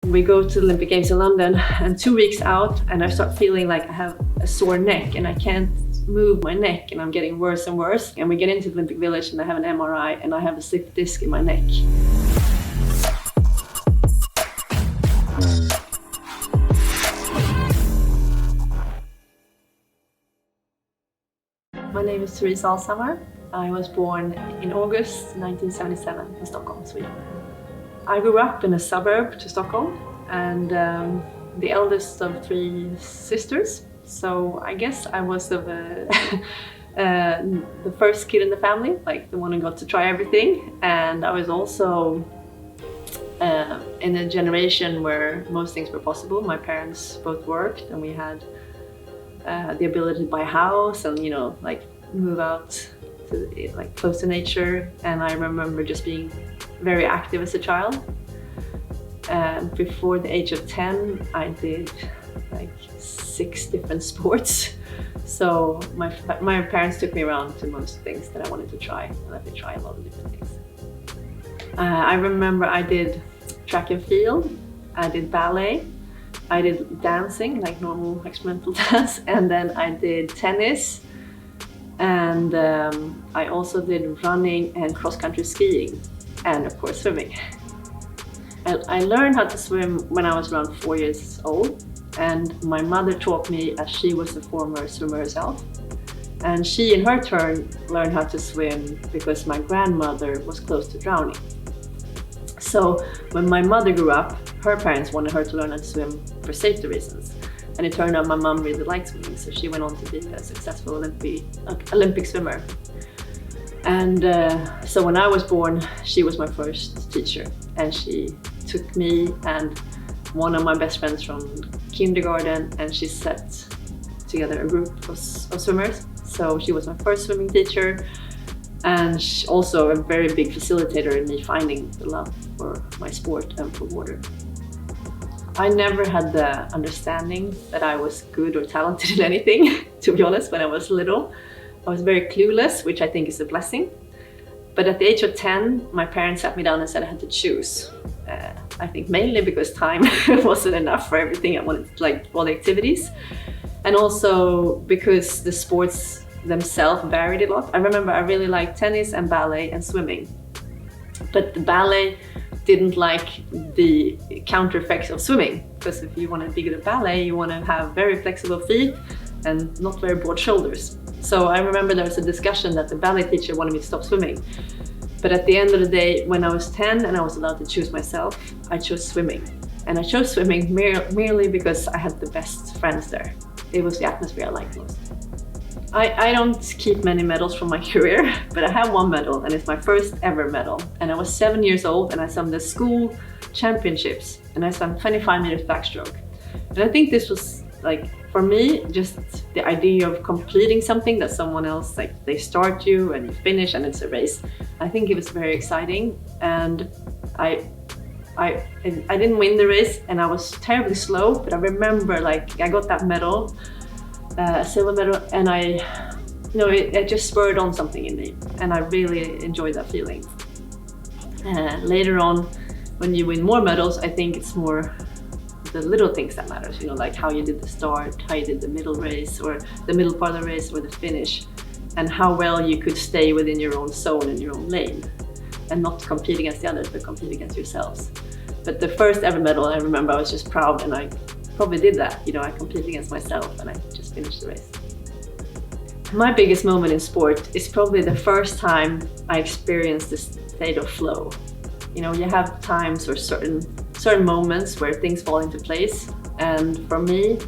we go to the Olympic Games in London, and 2 weeks out, and I start feeling like I have a sore neck and I can't move my neck, and I'm getting worse and worse. And we get into the Olympic Village and I have an MRI and I have a slipped disc in my neck. My name is Therese Alshammar. I was born in August 1977 in Stockholm, Sweden. I grew up in a suburb to Stockholm, and the eldest of 3 sisters. So I guess I was the first kid in the family, like the one who got to try everything. And I was also in a generation where most things were possible. My parents both worked, and we had the ability to buy a house and, you know, like move out to like close to nature. And I remember just being very active as a child. Before the age of 10, I did like 6 different sports. So my parents took me around to most things that I wanted to try, and let me try a lot of different things. I remember I did track and field, I did ballet, I did dancing, like normal experimental dance, and then I did tennis, and I also did running and cross-country skiing, and of course swimming. I learned how to swim when I was around 4 years old, and my mother taught me as she was a former swimmer herself. And she, in her turn, learned how to swim because my grandmother was close to drowning. So when my mother grew up, her parents wanted her to learn how to swim for safety reasons. And it turned out my mom really liked swimming, so she went on to be a successful Olympic swimmer. And so when I was born, she was my first teacher, and she took me and one of my best friends from kindergarten, and she set together a group of swimmers. So she was my first swimming teacher, and also a very big facilitator in me finding the love for my sport and for water. I never had the understanding that I was good or talented in anything, to be honest, when I was little. I was very clueless, which I think is a blessing. But at the age of 10, my parents sat me down and said I had to choose. I think mainly because time wasn't enough for everything I wanted, like all the activities. And also because the sports themselves varied a lot. I remember I really liked tennis and ballet and swimming. But the ballet didn't like the counter effects of swimming. Because if you want to be good at ballet, you want to have very flexible feet and not very broad shoulders. So I remember there was a discussion that the ballet teacher wanted me to stop swimming. But at the end of the day, when I was 10 and I was allowed to choose myself, I chose swimming. And I chose swimming merely because I had the best friends there. It was the atmosphere I liked most. I don't keep many medals from my career, but I have one medal, and it's my first ever medal. And I was 7 years old, and I swam the school championships, and I swam 25 meters backstroke. And I think this was, like, for me, just the idea of completing something that someone else, like, they start you and you finish and it's a race. I think it was very exciting, and I didn't win the race, and I was terribly slow, but I remember, like, I got that medal, silver medal, and it just spurred on something in me, and I really enjoyed that feeling. Later on, when you win more medals, I think it's more the little things that matters, like how you did the start, how you did the middle race, or the middle part of the race, or the finish, and how well you could stay within your own zone and your own lane, and not compete against the others, but compete against yourselves. But the first ever medal, I remember I was just proud, and I probably did that. I competed against myself, and I just finished the race. My biggest moment in sport is probably the first time I experienced this state of flow. You have times or certain moments where things fall into place, and for me,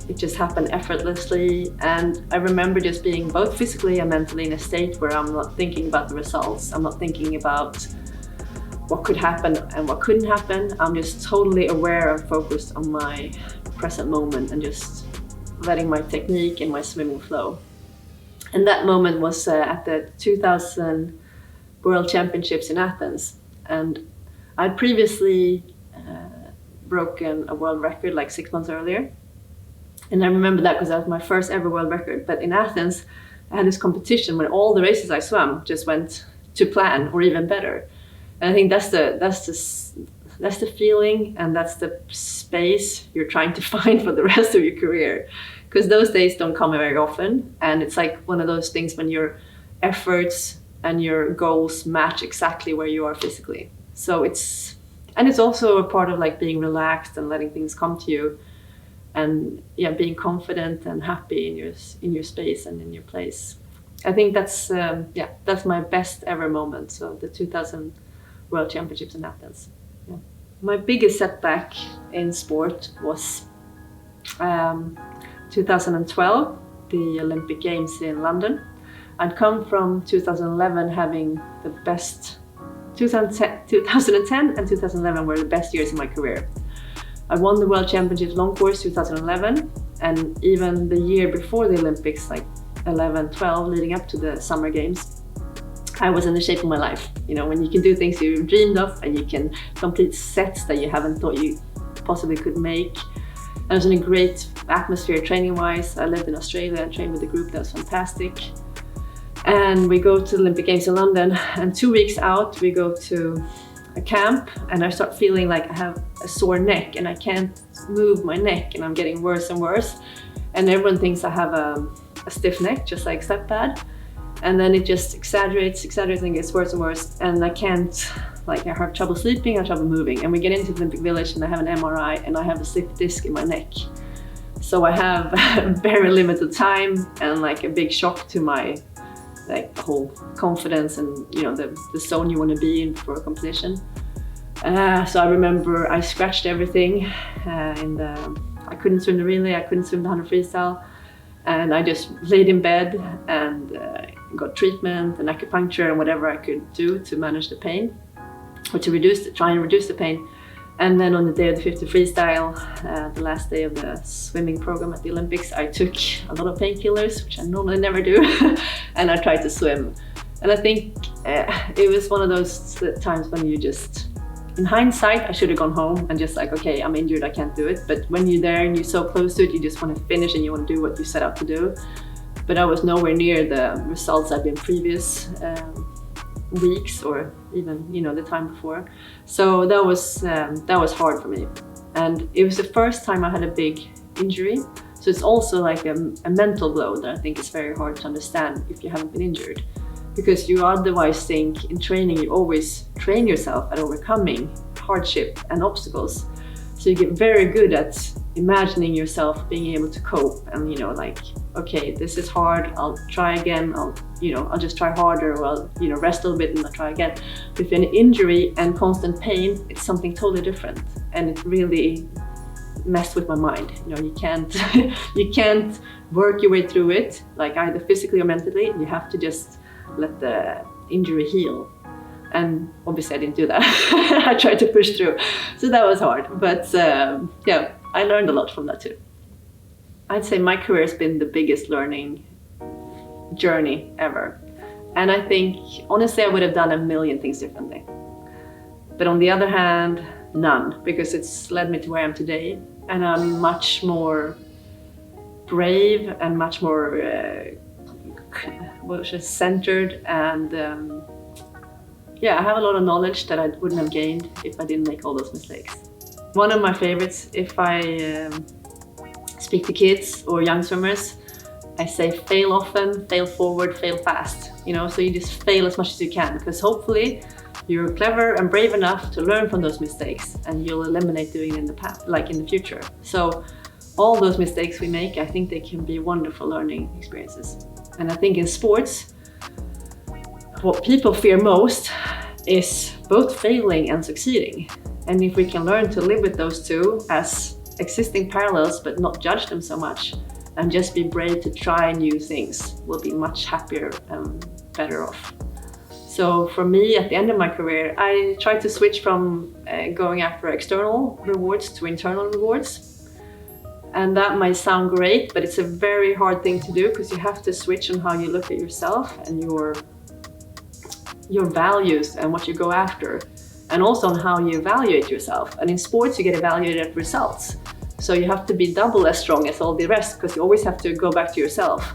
it just happened effortlessly. And I remember just being both physically and mentally in a state where I'm not thinking about the results. I'm not thinking about what could happen and what couldn't happen. I'm just totally aware and focused on my present moment and just letting my technique and my swimming flow. And that moment was at the 2000 World Championships in Athens. And I'd previously broken a world record like 6 months earlier. And I remember that because that was my first ever world record. But in Athens, I had this competition where all the races I swam just went to plan or even better. And I think that's that's the feeling, and that's the space you're trying to find for the rest of your career. Because those days don't come very often, and it's like one of those things when your efforts and your goals match exactly where you are physically. So it's also a part of like being relaxed and letting things come to you, and being confident and happy in your space and in your place. I think that's my best ever moment. So the 2000 World Championships in Athens. Yeah. My biggest setback in sport was 2012, the Olympic Games in London. I'd come from 2011 having the best. 2010 and 2011 were the best years of my career. I won the World Championships long course 2011, and even the year before the Olympics, like 11, 12, leading up to the Summer Games, I was in the shape of my life. You know, when you can do things you dreamed of and you can complete sets that you haven't thought you possibly could make. I was in a great atmosphere training-wise. I lived in Australia and trained with a group that was fantastic. And we go to the Olympic Games in London, and 2 weeks out we go to a camp, and I start feeling like I have a sore neck and I can't move my neck, and I'm getting worse and worse. And everyone thinks I have a stiff neck, just like step pad. And then it just exaggerates and gets worse and worse. And I can't, like, I have trouble sleeping, I have trouble moving. And we get into the Olympic Village and I have an MRI and I have a slipped disc in my neck. So I have very limited time and like a big shock to my, like, the whole confidence and, you know, the zone you want to be in for a competition. So I remember I scratched everything I couldn't swim the relay, I couldn't swim the 100 freestyle. And I just laid in bed and got treatment and acupuncture and whatever I could do to manage the pain, or to try and reduce the pain. And then on the day of the 50 freestyle, the last day of the swimming program at the Olympics, I took a lot of painkillers, which I normally never do, and I tried to swim. And I think it was one of those times when you just, in hindsight, I should have gone home and just like, okay, I'm injured, I can't do it. But when you're there and you're so close to it, you just want to finish and you want to do what you set out to do. But I was nowhere near the results I'd been previous weeks, or even, you know, the time before. So that was hard for me. And it was the first time I had a big injury. So it's also like a mental blow that I think is very hard to understand if you haven't been injured. Because you otherwise think in training, you always train yourself at overcoming hardship and obstacles. So you get very good at imagining yourself being able to cope and, you know, like, okay, this is hard, I'll try again, I'll just try harder, or I'll, you know, rest a little bit and I'll try again. With an injury and constant pain, it's something totally different. And it really messed with my mind. You know, you can't work your way through it, like either physically or mentally. You have to just let the injury heal. And obviously I didn't do that. I tried to push through. So that was hard. But yeah, I learned a lot from that too. I'd say my career has been the biggest learning journey ever. And I think, honestly, I would have done a million things differently. But on the other hand, none, because it's led me to where I am today. And I'm much more brave and much more centered, and yeah, I have a lot of knowledge that I wouldn't have gained if I didn't make all those mistakes. One of my favorites, if I speak to kids or young swimmers, I say fail often, fail forward, fail fast. You know, so you just fail as much as you can, because hopefully you're clever and brave enough to learn from those mistakes, and you'll eliminate doing it in the past, like in the future. So all those mistakes we make, I think they can be wonderful learning experiences. And I think in sports, what people fear most is both failing and succeeding. And if we can learn to live with those two as existing parallels, but not judge them so much, and just be brave to try new things, we'll be much happier and better off. So for me, at the end of my career, I tried to switch from going after external rewards to internal rewards. And that might sound great, but it's a very hard thing to do, because you have to switch on how you look at yourself and your values and what you go after, and also on how you evaluate yourself. And in sports, you get evaluated at results. So you have to be double as strong as all the rest, because you always have to go back to yourself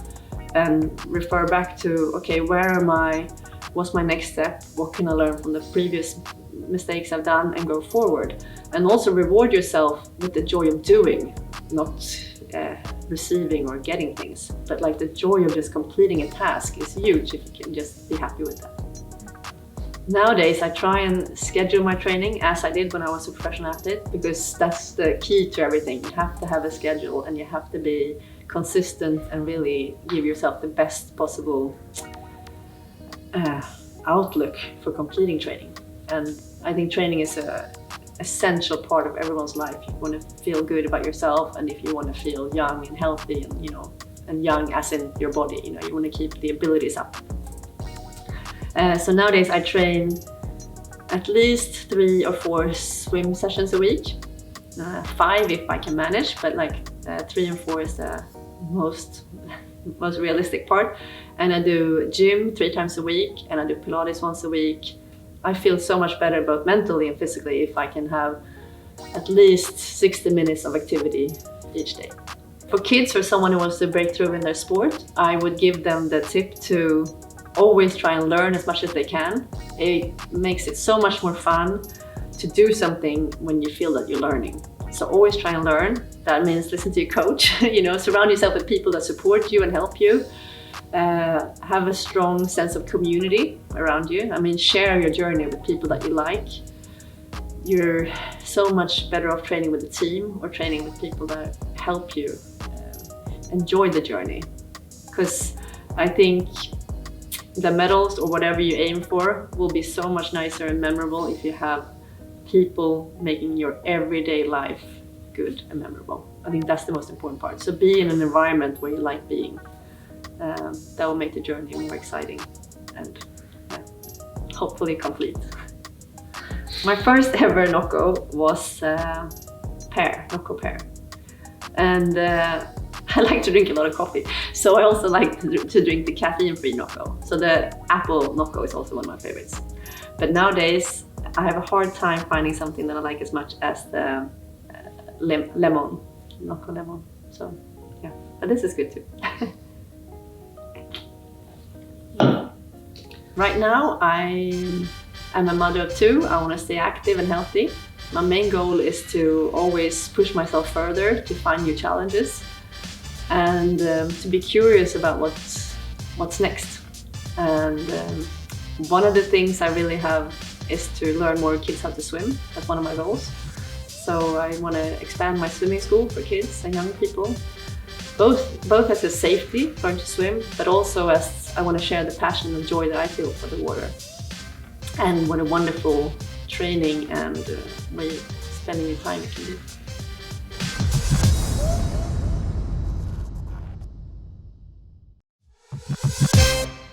and refer back to, okay, where am I? What's my next step? What can I learn from the previous mistakes I've done and go forward. And also reward yourself with the joy of doing, not receiving or getting things. But like the joy of just completing a task is huge if you can just be happy with that. Nowadays, I try and schedule my training as I did when I was a professional athlete, because that's the key to everything. You have to have a schedule and you have to be consistent and really give yourself the best possible outlook for completing training. And I think training is an essential part of everyone's life. You want to feel good about yourself, and if you want to feel young and healthy, and and young as in your body, you want to keep the abilities up. So nowadays I train at least 3 or 4 swim sessions a week, 5 if I can manage, but like 3 and 4 is the most realistic part. And I do gym 3 times a week, and I do Pilates once a week. I feel so much better both mentally and physically if I can have at least 60 minutes of activity each day. For kids or someone who wants to break through in their sport, I would give them the tip to always try and learn as much as they can. It makes it so much more fun to do something when you feel that you're learning. So always try and learn. That means listen to your coach, surround yourself with people that support you and help you. Have a strong sense of community around you. Share your journey with people that you like. You're so much better off training with a team or training with people that help you enjoy the journey. Because I think the medals or whatever you aim for will be so much nicer and memorable if you have people making your everyday life good and memorable. I think that's the most important part. So be in an environment where you like being. That will make the journey more exciting and hopefully complete. My first ever Nocco was Nocco pear. And I like to drink a lot of coffee, so I also like to drink the caffeine-free Nocco. So the apple Nocco is also one of my favorites. But nowadays, I have a hard time finding something that I like as much as the lemon, Nocco lemon. So yeah, but this is good too. Right now, I am a mother of 2. I want to stay active and healthy. My main goal is to always push myself further, to find new challenges, and to be curious about what's next. And one of the things I really have is to learn more kids how to swim. That's one of my goals. So I want to expand my swimming school for kids and young people, both as a safety, learn to swim, but also as I want to share the passion and joy that I feel for the water. And what a wonderful training and way of spending your time it can be.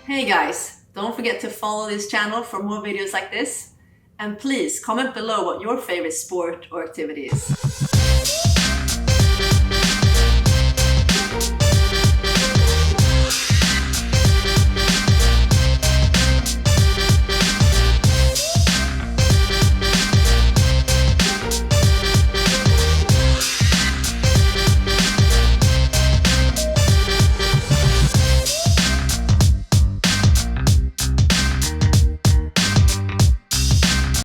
Hey guys, don't forget to follow this channel for more videos like this. And please comment below what your favorite sport or activity is.